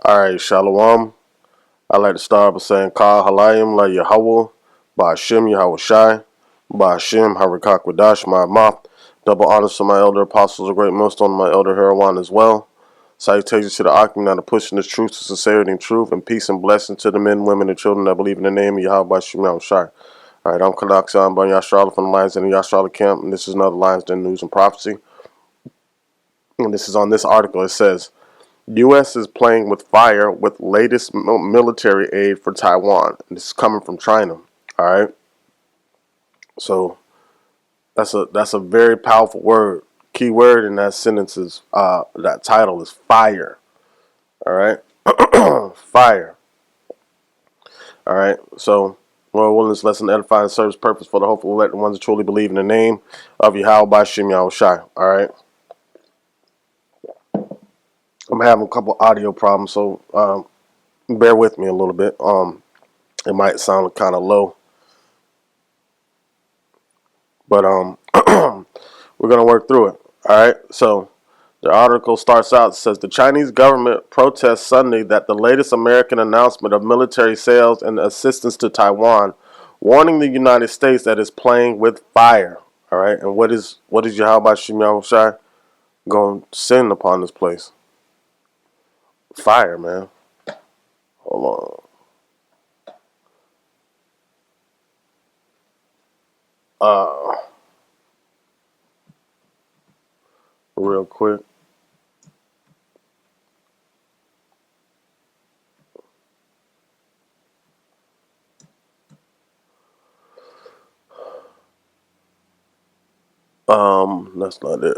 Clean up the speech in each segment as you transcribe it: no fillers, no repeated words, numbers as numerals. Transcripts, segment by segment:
Alright, Shalom. I like to start by saying Ka Halayim La Yahweh, Ba'Hashem Yahweh Shai, Ba'Hashem Harakakwadash, my mouth. Double honors to my elder apostles, a great millstone, my elder Herawan as well. Salutations to the Akim that are pushing this truth to sincerity and truth, and peace and blessing to the men, women, and children that believe in the name of Yahweh Ba'Hashem Yahweh Shai. Alright, I'm Kadaksan Ban Yashrala from the Lions Den Yashrala camp, and this is another Lions Den News and Prophecy. And this is on this article. It says, U.S. is playing with fire with latest military aid for Taiwan. And this is coming from China. All right. So that's a very powerful word. Key word in that sentence is that title is fire. All right. Fire. All right. So Lord willing, this lesson edify and serves purpose for the hopeful let the ones that truly believe in the name of Yahweh Ba'Hashem Yahweh Shai. All right. I'm having a couple audio problems, so bear with me a little bit. It might sound kind of low, but we're gonna work through it. All right. So the article starts out. It says the Chinese government protests Sunday that the latest American announcement of military sales and assistance to Taiwan, warning the United States that it's playing with fire. All right. And what is Yahweh Ba'Hashem Yahweh Shai going to send upon this place? Fire, man. Hold on. Real quick. That's not it.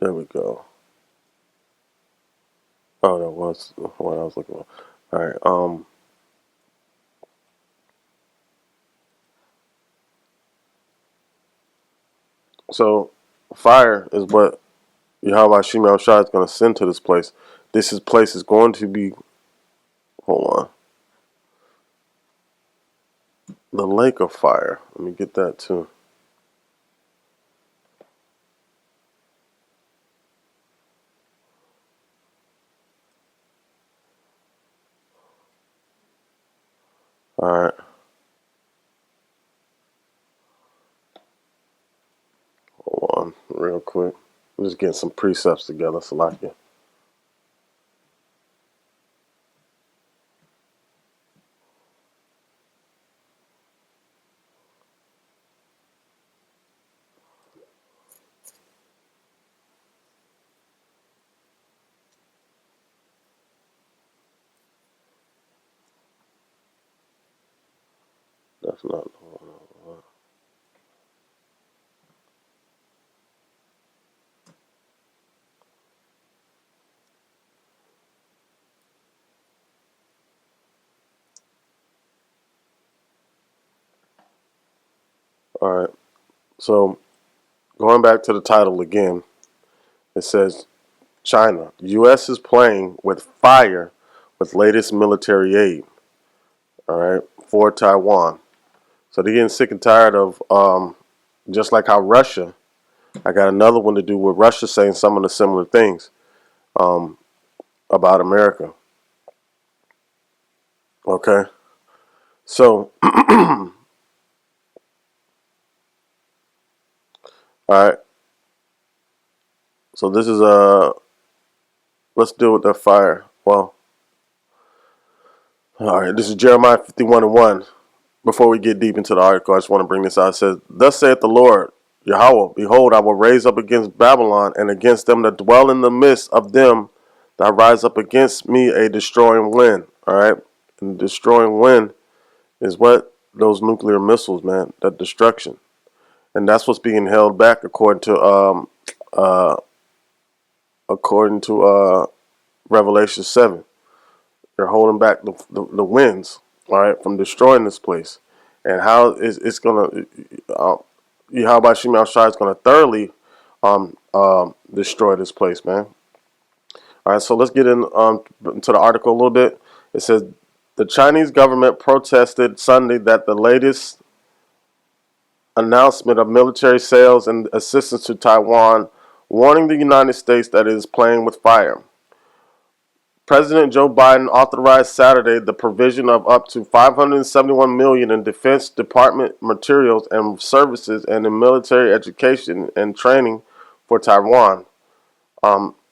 There we go. Oh, that was what I was looking for. All right. So fire is what Yahweh Shimei Shah is going to send to this place. Place is going to be. Hold on. The lake of fire. Let me get that too. All right. Hold on, real quick. I'm just getting some precepts together, Salakia. That's not. All right. So going back to the title again, it says China. U.S. is playing with fire with latest military aid. All right, for Taiwan. So they're getting sick and tired of just like how Russia. I got another one to do with Russia saying some of the similar things about America. Okay, so all right. So this is let's deal with that fire. Well, all right. This is Jeremiah 51:1. Before we get deep into the article, I just want to bring this out. It says, "Thus saith the Lord Yahweh: Behold, I will raise up against Babylon and against them that dwell in the midst of them that rise up against me a destroying wind." All right, and the destroying wind is what those nuclear missiles, man. That destruction, and that's what's being held back according to Revelation 7. They're holding back the winds, all right, from destroying this place. And how is it's gonna Yahweh Shimei Shai is gonna thoroughly destroy this place, man. All right, so let's get into the article a little bit. It says The Chinese government protested Sunday that the latest announcement of military sales and assistance to Taiwan, warning the United States that it is playing with fire. President Joe Biden authorized Saturday the provision of up to $571 million in Defense Department materials and services and in military education and training for Taiwan.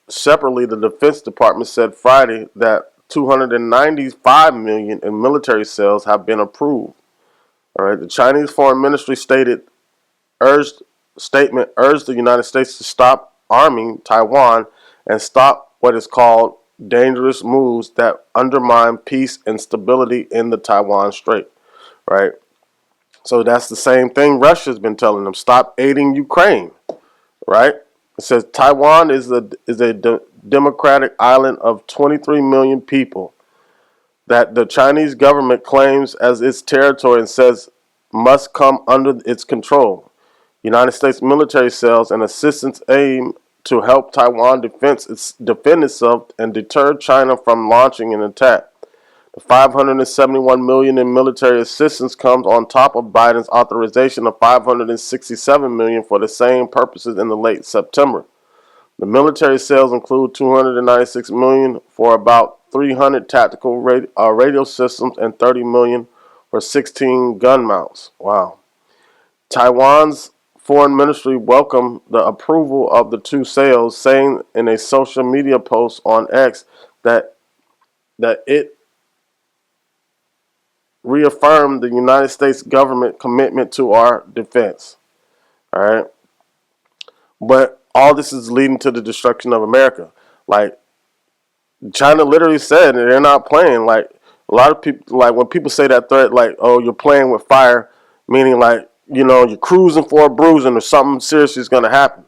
Separately, the Defense Department said Friday that $295 million in military sales have been approved. All right, the Chinese Foreign Ministry urged the United States to stop arming Taiwan and stop what is called dangerous moves that undermine peace and stability in the Taiwan Strait. Right. So that's the same thing Russia's been telling them: stop aiding Ukraine. Right. It says Taiwan is a democratic island of 23 million people that the Chinese government claims as its territory and says must come under its control. United States military sales and assistance aim to help Taiwan defend itself and deter China from launching an attack. The $571 million in military assistance comes on top of Biden's authorization of $567 million for the same purposes in the late September. The military sales include $296 million for about 300 tactical radio systems and $30 million for 16 gun mounts. Wow. Taiwan's foreign ministry welcomed the approval of the two sales, saying in a social media post on X that it reaffirmed the United States government commitment to our defense. All right. But all this is leading to the destruction of America. Like, China literally said they're not playing. Like, a lot of people, like, when people say that threat, like, oh, you're playing with fire, meaning, like, you know, you're cruising for a bruising or something serious is going to happen.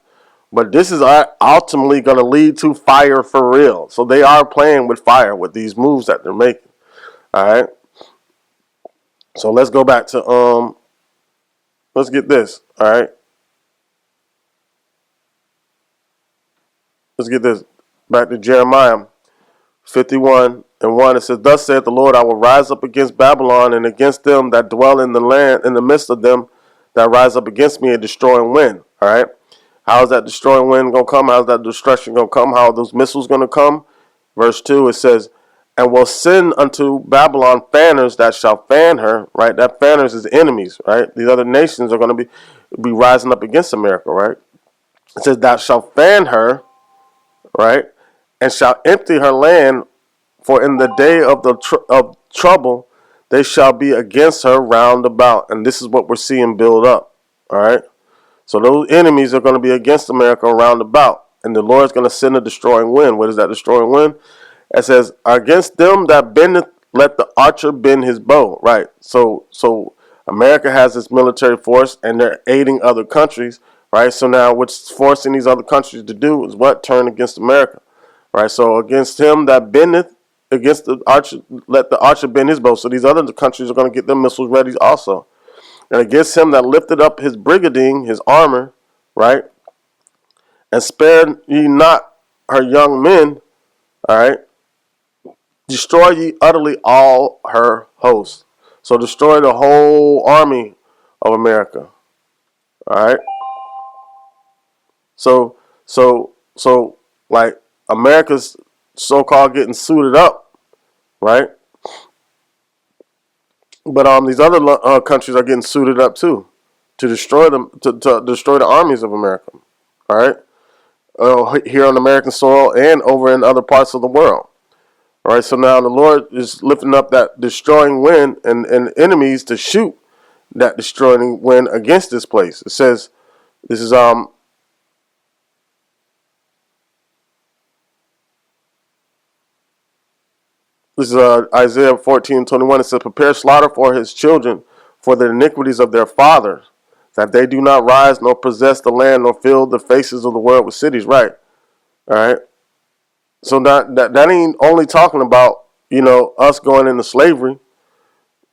But this is ultimately going to lead to fire for real. So they are playing with fire with these moves that they're making. All right. So let's go back to let's get this. All right. Let's get this back to Jeremiah 51:1. It says, "Thus saith the Lord, I will rise up against Babylon and against them that dwell in the land, in the midst of them that rise up against me, a destroying wind." All right. How is that destroying wind going to come? How is that destruction going to come? How are those missiles going to come? Verse 2, it says, "And will send unto Babylon fanners that shall fan her." Right. That fanners is enemies. Right. These other nations are going to be rising up against America. Right. It says, "Thou shalt fan her." Right. "And shall empty her land, for in the day of of trouble they shall be against her round about." And this is what we're seeing build up. All right. So those enemies are going to be against America round about. And the Lord's going to send a destroying wind. What is that destroying wind? It says, "Against them that bendeth, let the archer bend his bow." Right. So America has this military force and they're aiding other countries. Right. So now what's forcing these other countries to do is what? Turn against America. Right. So against him that bendeth, against the archer, let the archer bend his bow. So these other countries are going to get their missiles ready also. "And against him that lifted up his brigading, his armor," right, "and spared ye not her young men," all right, "destroy ye utterly all her hosts." So destroy the whole army of America. All right. So like America's so-called getting suited up, right? But these other countries are getting suited up too, to destroy them, to destroy the armies of America. All right, here on American soil and over in other parts of the world. All right, so now the Lord is lifting up that destroying wind and enemies to shoot that destroying wind against this place. It says, this is Isaiah 14:21. It says, "Prepare slaughter for his children, for the iniquities of their fathers, that they do not rise nor possess the land nor fill the faces of the world with cities." Right. All right. So that ain't only talking about, you know, us going into slavery,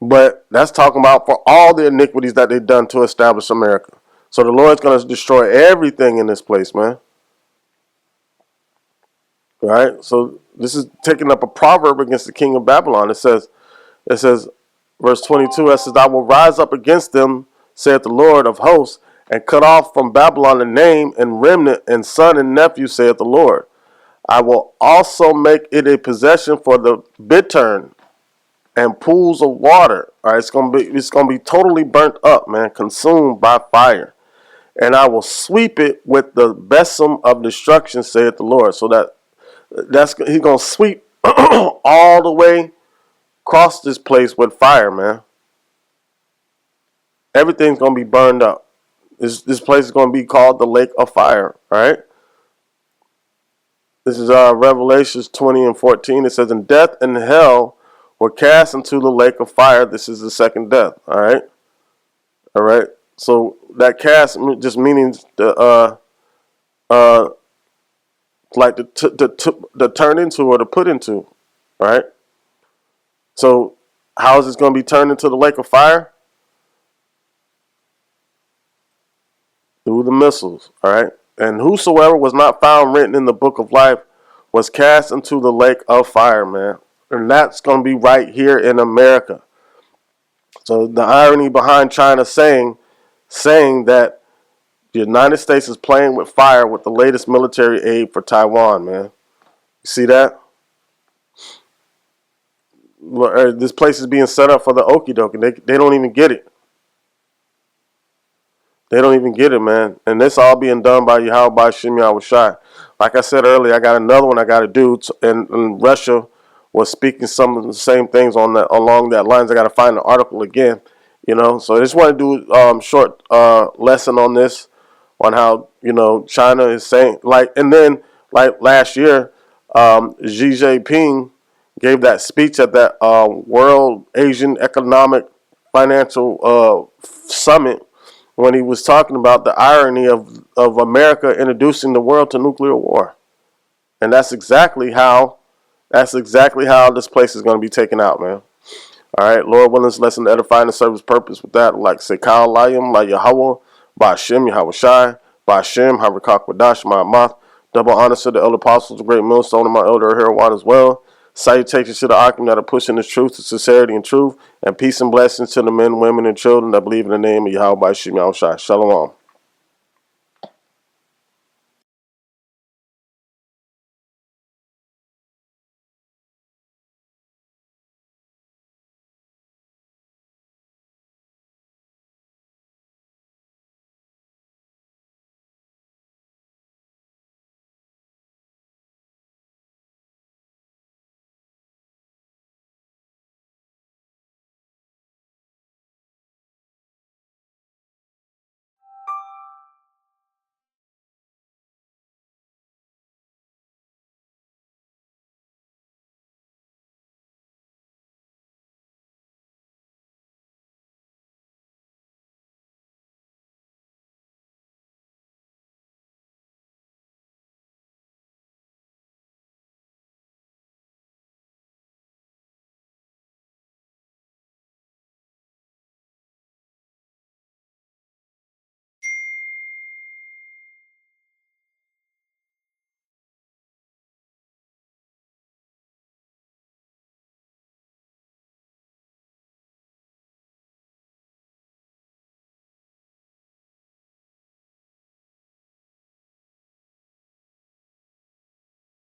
but that's talking about for all the iniquities that they've done to establish America. So the Lord's going to destroy everything in this place, man. All right. So this is taking up a proverb against the king of Babylon. It says, It says, verse 22, it says, I will rise up against them, saith the Lord of hosts, and cut off from Babylon the name and remnant and son and nephew, saith the Lord. I will also make it a possession for the bittern and pools of water. All right, it's gonna be totally burnt up, man, consumed by fire. And I will sweep it with the besom of destruction, saith the Lord. So he's gonna sweep all the way across this place with fire, man. Everything's gonna be burned up. This place is gonna be called the lake of fire. All right. This is Revelations 20 and 14. It says, "And death and hell were cast into the lake of fire." This is the second death. All right. All right. So that cast just means like to turn into or to put into, right? So how is this going to be turned into the lake of fire? Through the missiles, all right? And whosoever was not found written in the book of life was cast into the lake of fire, man. And that's going to be right here in America. So the irony behind China saying that the United States is playing with fire with the latest military aid for Taiwan, man. You see that? This place is being set up for the okie doke, and they don't even get it. They don't even get it, man. And this all being done by Yahweh Ba'Shem Yahushai. Like I said earlier, I got another one I got to do. And Russia was speaking some of the same things along that lines. I got to find the article again, you know. So I just want to do short lesson on this, on how, you know, China is saying, like, and then like last year, Xi Jinping gave that speech at that World Asian Economic Financial Summit, when he was talking about the irony of America introducing the world to nuclear war. And that's exactly how this place is going to be taken out, man. All right, Lord willing, this lesson to edify and serve his purpose with that. Like Sekal Layim, like Yahweh, Ba'Shem, Yahweh Shai, Ba'Shem, Harakak Wadash, Ma'amath. Double honor to the elder apostles, the great millstone, and my elder Herawan as well. Salutations to the Akim that are pushing this truth to sincerity and truth, and peace and blessings to the men, women, and children that believe in the name of Yahweh Ba'Shem Yahushai. Shalom.